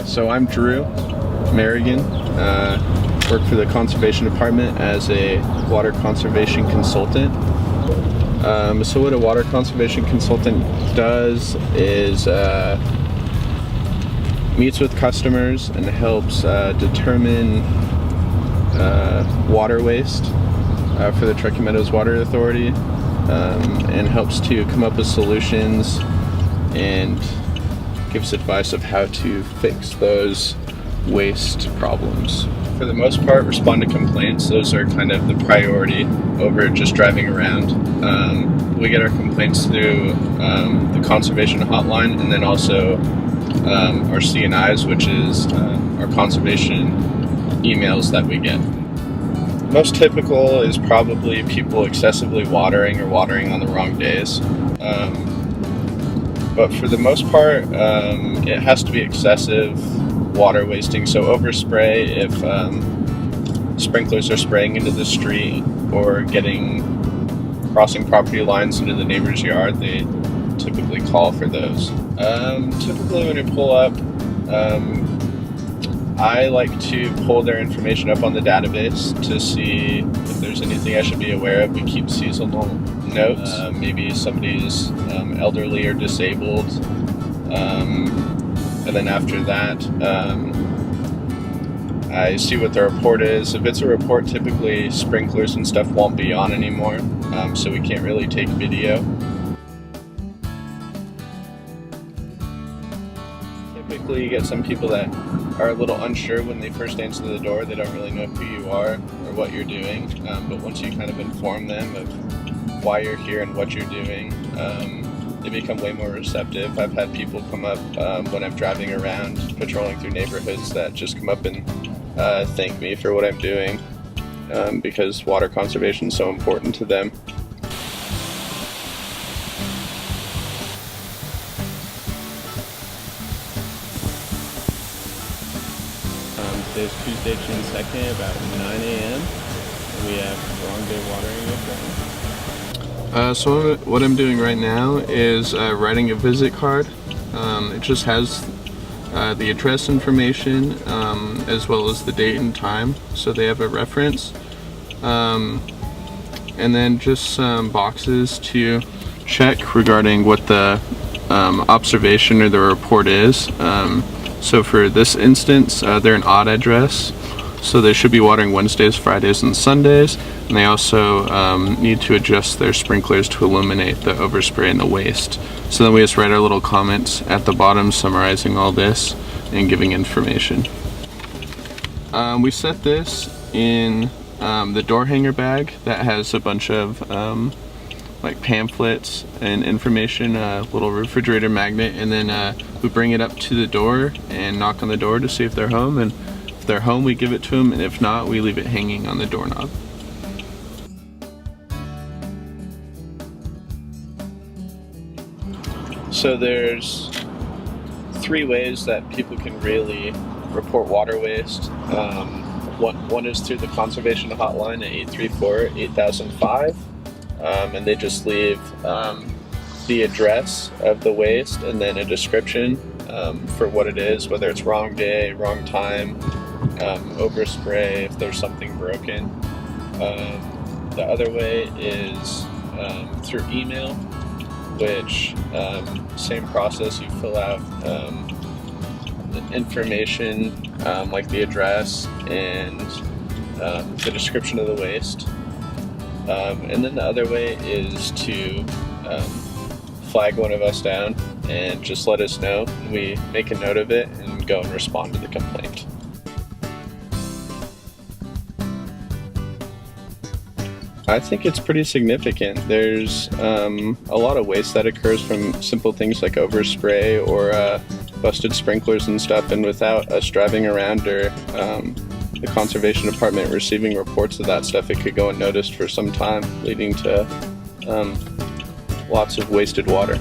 So I'm Drew Merrigan, work for the Conservation Department as a water conservation consultant. So what a water conservation consultant does is meets with customers and helps determine water waste for the Truckee Meadows Water Authority, and helps to come up with solutions and gives advice of how to fix those waste problems. For the most part, respond to complaints. Those are kind of the priority over just driving around. We get our complaints through the conservation hotline, and then also our CNIs, which is our conservation emails that we get. Most typical is probably people excessively watering or watering on the wrong days. But for the most part, it has to be excessive water wasting. So overspray if sprinklers are spraying into the street or crossing property lines into the neighbor's yard, they typically call for those. Typically when you pull up, I like to pull their information up on the database to see if there's anything I should be aware of. We keep seasonal notes. Maybe somebody's elderly or disabled. And then after that, I see what the report is. If it's a report, typically sprinklers and stuff won't be on anymore, so we can't really take video. Typically you get some people that are a little unsure when they first answer the door. They don't really know who you are or what you're doing, but once you kind of inform them of why you're here and what you're doing, they become way more receptive. I've had people come up when I'm driving around patrolling through neighborhoods that just come up and thank me for what I'm doing, because water conservation is so important to them. Today's Tuesday, June 2nd, about 9 a.m. and we have wrong day watering. So what I'm doing right now is writing a visit card. It just has the address information as well as the date and time, so they have a reference. And then just some boxes to check regarding what the observation or the report is. So for this instance, they're an odd address, so they should be watering Wednesdays, Fridays, and Sundays. And they also need to adjust their sprinklers to eliminate the overspray and the waste. So then we just write our little comments at the bottom summarizing all this and giving information. We set this in the door hanger bag that has a bunch of like pamphlets and information, a little refrigerator magnet, and then we bring it up to the door and knock on the door to see if they're home, and if they're home we give it to them, and if not we leave it hanging on the doorknob. So there's 3 ways that people can really report water waste. One is through the conservation hotline at 834-8005. And they just leave the address of the waste and then a description for what it is, whether it's wrong day, wrong time, overspray, if there's something broken. The other way is through email, which same process. You fill out the information like the address and the description of the waste. And then the other way is to flag one of us down and just let us know. We make a note of it and go and respond to the complaint. I think it's pretty significant. There's a lot of waste that occurs from simple things like overspray or busted sprinklers and stuff, and without us driving around or the conservation department receiving reports of that stuff, it could go unnoticed for some time, leading to lots of wasted water.